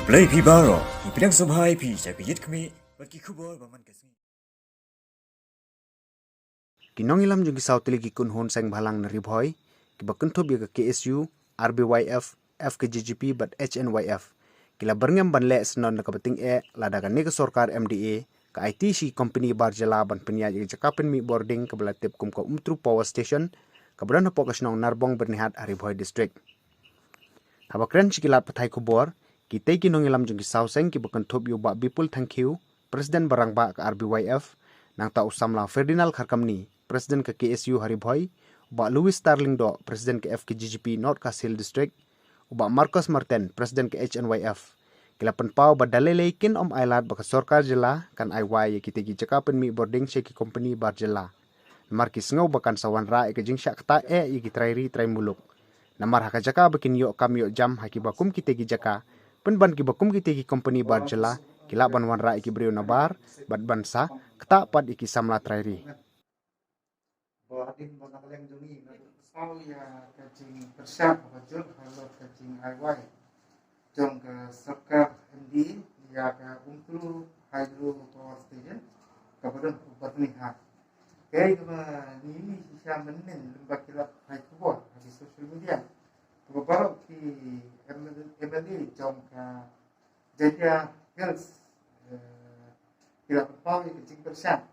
Play Pibaro, Ipinang Subhai Pi, Sakit kami, Bagi Kubor, Baman Kasmi. Kinong ilam yung gisaw tili gikun hon sang bahalang na ribhoy, kibakuntob yung KSU, RBYF, FKGGP, but HNYF. Kila berngam banle senon nakabating ladakan ni ke sorkar MDA, ka ITC company barjala ban penya yung cakapin mi boarding kabalatip kum ka umtru power station, kabadan na pokas nong Narbong Bernihat Aribhoy District. Habakren sikilat patay kubor, kitay kinong ilam yung gisaw sang kibakuntob yung ba bipul thank you, Presiden Barangba ka RBYF, nang tausam lang Ferdinand Kharkamni, Presiden ke KSU Haribhoy, uba Louis Starling Do, Presiden ke FKGGP North Kasil District, uba Marcos Martin, Presiden ke HNYF. Kila penpau ba dalelekin om ailat baka sorkar jela kan aiwai kita cakapen mi boarding sheki company bar jela. Markis ngau bakan sawan ra jing syakta trairi trai muluk. Namar haka jaka bakin yo kam yo jam haki bakum kita jaka, penban ki bakum kita company bar jela, kila ban wan ra brio nabar, bat bansa, kata pad iki samla trairi. Bahadin bonang juni sau ya kacing persiap bajul kalau kacing aiwai jong ke serkar MD ya ke untru hydro power station kabadan ubat lihat kaya cuma ini bisa menin lembak kilap hai kubur di social media baru ki MLA jong ke jadi girls kilap power kacing persiap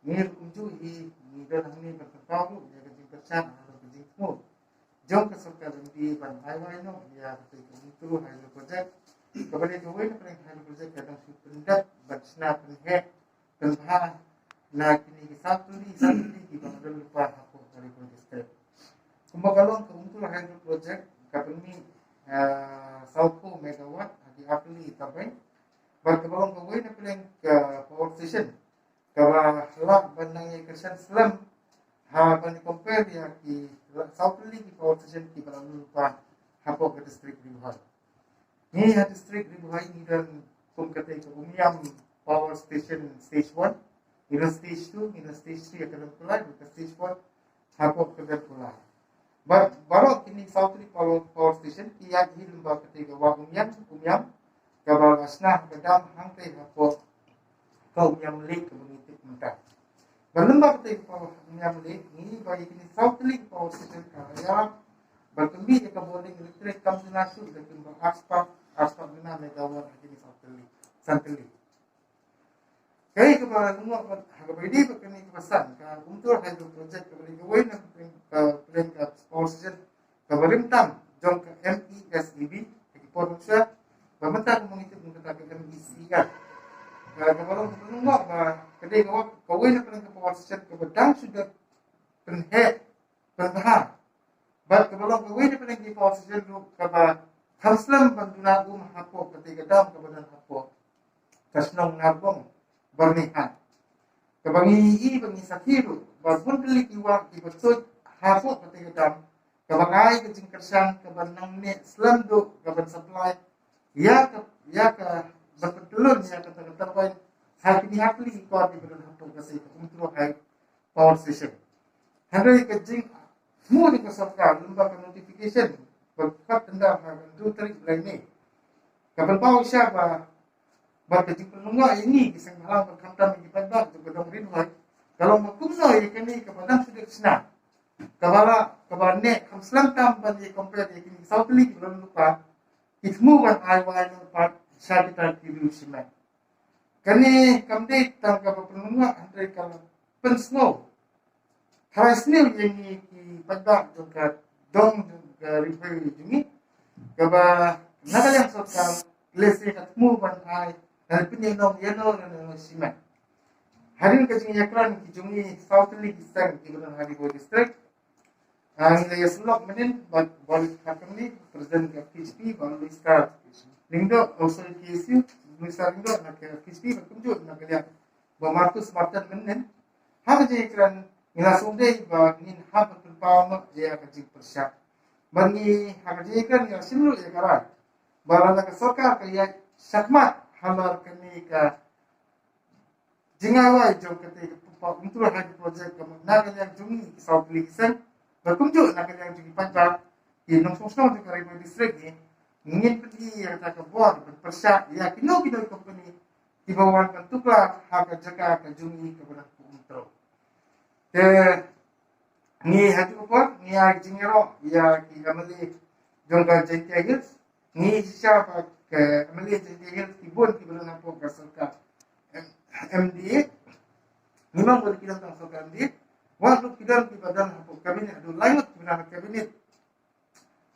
ngir unju i dan ini bertemu ya kecil persan atau kecil semua jom ke serkar di ban highway no ya ketika itu hydro project kepada join pada hydro project kadang supendat batsna penhe penha na kini satu di pada lupa aku dari project kumbagalon ke untuk hydro project kapeni 10 megawatt di apli tambah berkebalong ke win ke power station kalau lah bandangnya kersan Islam ban compare ya ki Southly ki power station ki balang lupa hapo ke district Ribhai ni ha district Ribhai ni dan kum kate ke umiam power station stage 1 ni stage 2 ni stage 3 akan pulai ke stage 1 hapo ke dan pulai baru kini Southly power station ki ya hi lumba kate ke wa umiam kabal asnah kedam hangte hapo kau yang lek begitu mentah. Berlembab kita yang lek ini bagi kini Southly power station kaya berkembi ke boarding elektrik kampung nasu dan kembang aspak 5 megawatt kini Southly. Kaya kepada semua habedi berkini pesan ke untuk hydro project kepada gawain ke plan ke power station ke berintang jom ke MESEB ke produksi pemerintah mengikut ke MEC kan. Kalau menunggu kedai kawin apa yang power station kebedang sudah penhar. Kalau kawin apa yang power station lu kaba Hamslam banduna hapo kedai kedam kebedan hapo kasnong narbong bernihan. Kebangi bangi sakiru barbun beli kiwak betul hapo kedai kedam kebangai kecing kersan kebanang ne slam do keban supply ya ke berpetulun ya kata-kata poin hapli kuat di badan hapo kasi untuk high power station. Hari kejing semua di serkar lembaga notification berkat tenda hantu tarik lainnya. Kapan tahu siapa berkejing penunggu ini kisah malam berkantam di pada gedung Ridwan. Kalau makumno ini kepada sudah senang. Kabala ne kamslam tampan di compare di Southly belum lupa. Itmu ban aiwai lupa Sabitan TV Simen. Kani kamde tangga penunggu andre kalau pensnow. Harasnya yang ki pada juga dong juga Ribhai jungi. Kaba nagalang sokal lesi katmu ban ai dan pinyenong dan Simen. Hari kecing yakran ki jungi Southly kisang ki benar Hariboi district. Ang yaslok menin balik hakam ni presiden KPSP baru start. Lingdo also KSU misal lingdo nak KSP berkunjung nak lihat bahawa Marcus Martin menin hak je ikran ngilasung deh bahawa ingin hak berpawam dia kecil persiap bagi hak je ikran yang simul ya karan bahawa nak sorkar kaya syakmat halar kini ka jingawai jom ketika untuk hak projek nak yang jungi Southly kisah berkunjung nak yang jungi panjang di Nong Song juga Ribhai district ni ngin pergi yang tak kebor berpersak ya kino company di bawah bentuklah hak jaga kajungi kepada untuk ke ni hatu apa ni jingero ya ki amali jongga jentiagil ni siapa ke amali jentiagil tibun ki belum apa kasulka MDA memang boleh kita tentang MDA waktu kita di badan apa kabinet ada lain benar kabinet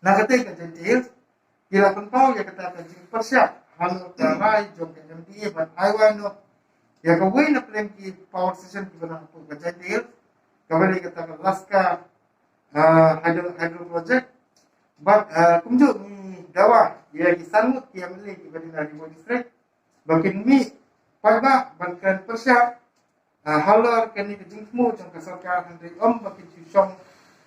nah ketika jentiagil kila pentau ya kata jing persiap halo karai jongga MDA but I want no ya kawai na plan ki power station ki benar apa jentiagil kembali kata Laska hydro project but kumju ni dawa ya kisanut ki amli ki badina di district bakin mi pagba bankan persya halor kani ke jingmu jong ka sarkar handri bakin chong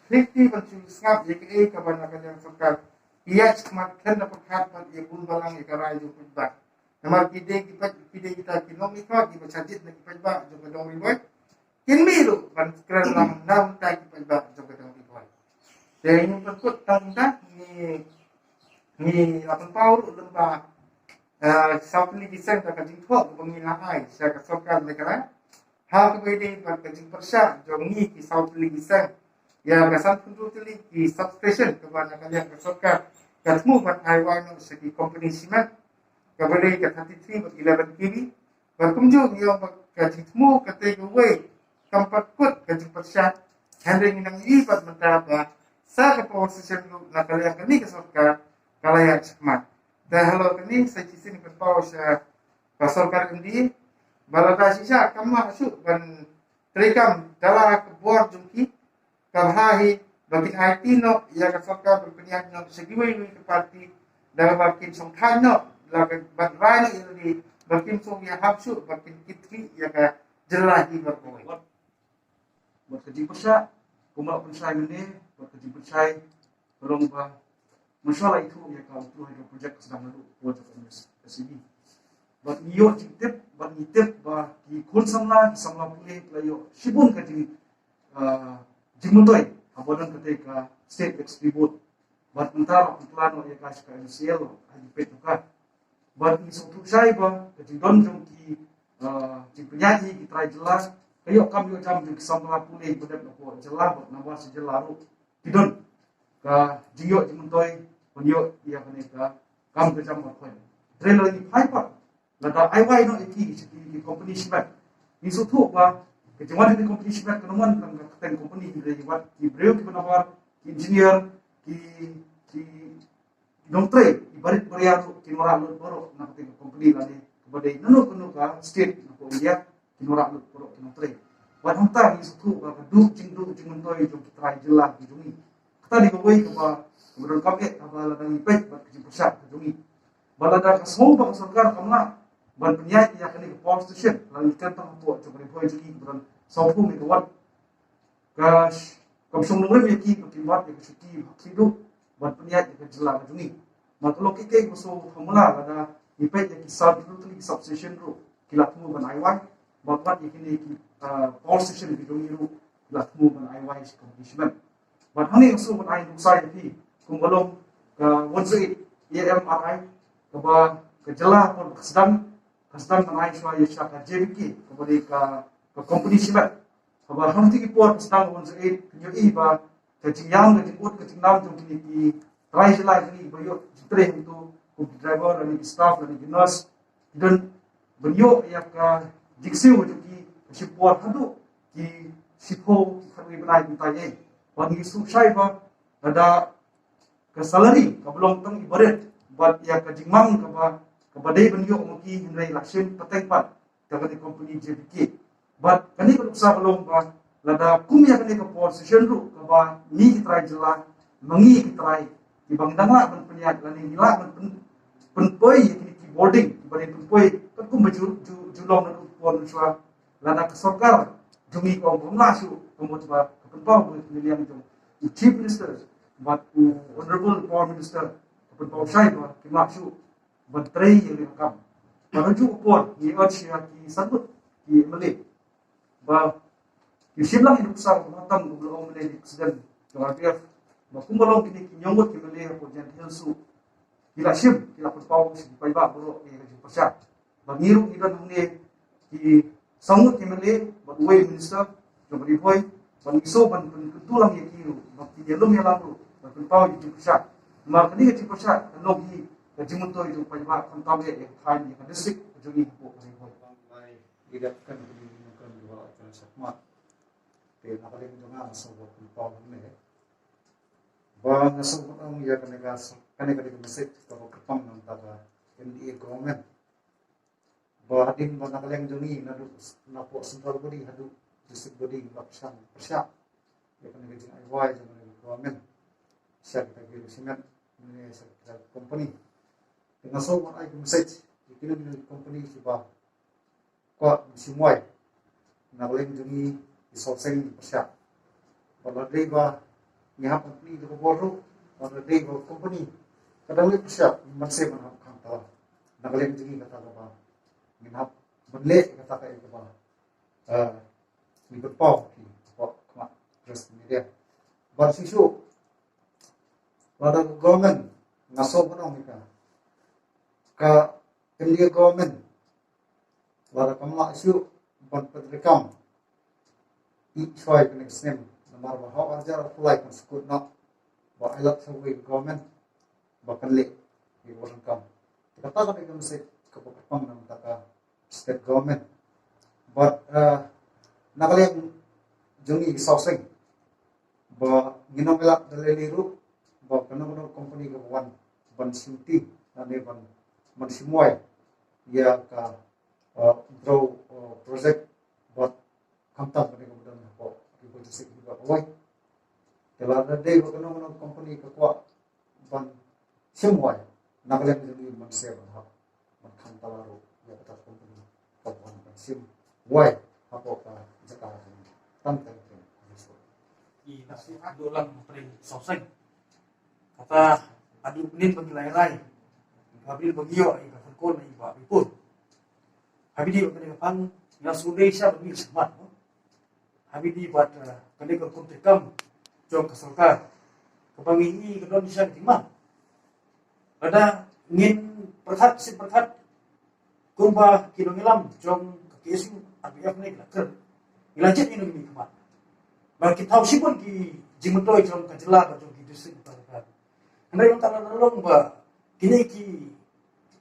50 bantu snap ye ke ka bana ka jang sarkar iya smat kan dapat hat pat ye bun balang ye karai jo putba namar kide kita kinomi ka ki bachajit na ki pagba jong ka dong riboy kinmiru ban kran lang nam ta ki pagba jong ka dong riboy jadi ini perkut tanda ni akan power lemba South Ligisan tak kajing kok pengilai saya kesokan negara hal kemudian pada kajing persya jongi ki South Ligisan ya gasan puntu tili ki substation kepada kalian kesokan katmu pada Taiwan segi company simat kemudian ke 33 ber 11 kb berkunjung yang kajing temu ketika way tempat kut kajing persya handling nang ibat mentaba sa ke posisi na kalian kini kesokan kalayak semat. Dah halo kini saya cisin ke posisi kesokan ini balada sisa kamu masuk dan terekam dalam kebuat jungki kabhahi bagi IT no ya kesokan berpenyak no segiwe ke parti dalam bakin songkan no laga badrai no ini bakin song ya hapsu bakin kitri ya ke jelah di berkoi. Buat kerja persa, kumak pensai ini buat kerja pensai belum bah masalah itu ya kalau itu hidro projek sedang lalu buat ke sini. Buat iyo cintip, buat ngitip bah di kun samla pulih pelayo sibun kerja jimutoi abodan ketika state distribute. Buat mentara plano ya kasih ke MCL hadi petukan. Buat isu tu saya bah kerja donjong ki penyanyi kita jelas. Kayo kami jam di samla pulih bedak ko jelah buat nama sejelaru tidon ka jiyo jimuntoy punyo iya kaneka kam ke jam ko trailer ni pipe lada ai no iki di company shipment isu tu ba ke jama di company shipment kenomon nang ten company di wat di breu ki benabar engineer ki nomtre ibarit beriaru ki norak boro na ke company lade kepada nunu ka state ko India kinorak lu poro kinotre wan hanta ni suku ba du jing mentoi jong kitrai jelah di jungi kata di goi ke ba kemudian kami abala dan ipet ba kejim pusat ke jungi balada ka semua ba sarkar kamna ban penyai ya kini ke power station lalu ikan tang tu jong ni poi jungi kemudian saupu mi kawat ka kamsung nungre mi ki kimat ya kesuki hidup ban penyai ya jelah ke jungi matlo ki ke so hamula ada ipet ya kisab itu tu substation ru kilatmu ban aiwan bapak yakini power station di Dongiru latmu ban IY competition. But hani usul ban ai dusai di kumbalong ke wonse EMRI ke ba ke jelah pun sedang ban ai swa ya syaka JBK kepada ke competition. Ke ba hanti ki por sedang wonse nyo ba ke jingyang ke jingut ke jingnam jong ki try jelah ni bayo jitre itu ku driver dan staff dan nurse dan beliau ya ke jiksi ujuki sipuat hadu ki sipo kami benai tanya bagi susai ba ada ke salary ke belum teng ibarat buat ya ke jingmang ke ba kepada beliau mungkin hendak laksin petengpat dengan company JPK but kani kalau usah belum ba lada kum ya kani ke position ru ke ba ni kita jelah mengi kita di bangdang lah ban penyat lani nila ban penpoi kini keyboarding bari penpoi kan kum julong na pon swa lada kesokar jungi ko masuk kemudian ba kepau pemilihan itu chief minister but honorable prime minister kepau sai ba kimaksu bantrei yang lekam menuju pon ni asia ki sabut ki mele ba ki simlang hidup sar matang belum mele di presiden Jawa ba kumbalong kini nyongot ki mele ko jan hilsu kila sim kila pau si pai ba bro ni ka pasha ba ngiru idan hamne ki sangut ki mele ba way minister jo bari boy ban iso ban tulang ye kiru ba ki yelum ya lalu ba pau ji pasha ma kani ki pasha no gi ka jimuto itu pai ba kan tawe ye thai ni ka district jo ni ko bari boy mai ida kan ni kan dua kan sakma te na kali dengan so ba pau ne ba na so ba ang ya kan ga kani kani masjid ko kapang ng taga MDA government ba hadin ba nakaleng joni na po central body hadu district body lapsan persya ya kani ga ay wai joni government siya kita gilo simen ni sa company dengan so ba ay masjid ikino ni company si ba ko simwai nakaleng joni isoseng persya ba dai ba nyahap company ko boro ba dai ba company kadang ni siap masih menghap kantor nakalem juga kata apa menghap menle kata kayak apa ni berpau ki apa kema terus media bersisu pada government ngaso penong kita ke India government pada kemak isu ban pedrekam i choi kena snem namar bahau ajar apply kan sekut nak ba elak sawi government bahkan le di orang kam kata kami kan mesti kepopang ng taka state government but nakaleng joni sauseng ba ginamela daleliru ba kanang company ko ban sinti na ne ban man simway ya ka draw project but kamta ko ko dan ko ko just ba oi kala na day ko kanang company ko ban semua nakalem jadi manusia berhak makan talaru ya kata company kawan sim why apa Jakarta tantang di nasi adolan pering soseng kata adu benin bagi lai-lai habil bagi yo ai ka kon ai ba pun habil di kene pan na Indonesia bagi semat habil di buat kene ko kontekam jong keserka kebangi kedon bisa ditimang ada ngin perkat si perkat kumba kilo ngilam jong kesu RPF ni kelakar ngilanjut ini gini kemat bagi tahu si pun ki jimutoi jong kajela jong ki distrik perkat anda yang tanah nolong ba kini ki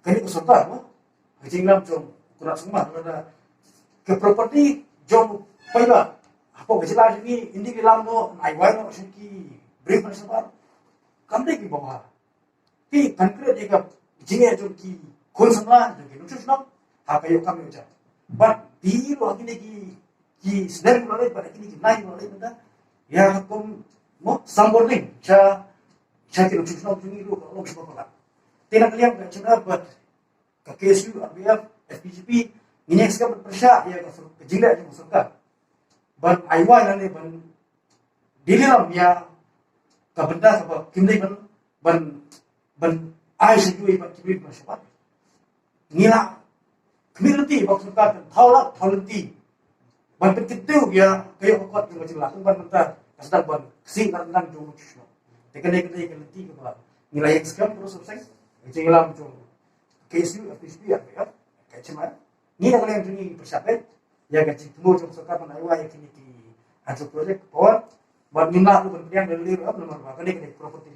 kini keserta mo nginglam jong kurat semua ada ke property jong paiba apa kajela ini indi ngilam mo naiwai no ki brief sebar kamde ki bawah pi concrete eka jinge jo ki konsamla jo ki nutrishno ha kayo kami uja but di lo akini ki snare lo le pada kini ki nai lo le benda ya kom mo sambording cha ki nutrishno jungi lo lo ko ko tena kalian ka chuna but ka KSU RBF FPGP ini ska bersya ya ka jingle jo surga but aiwa ne ban dilam ya ka benda ka kimdai ban ai sejui bat kibir masyarakat ngila community maksudkan taulanti ban pentiu ya kayo kuat ke macam lah ban mentar kasdak ban sing nang jong chno tekane kelenti ke ba ngila yang skam terus selesai ngilam jong KSU FPSP ya kayak cuma ni nak yang juni persiapan ya gaji temu jong sekarang aiwa yang kini di anjuk project power ban ngila lu ban yang dari apa nomor ba kene property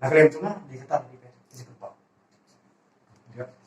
nah kalian cuma dikatakan di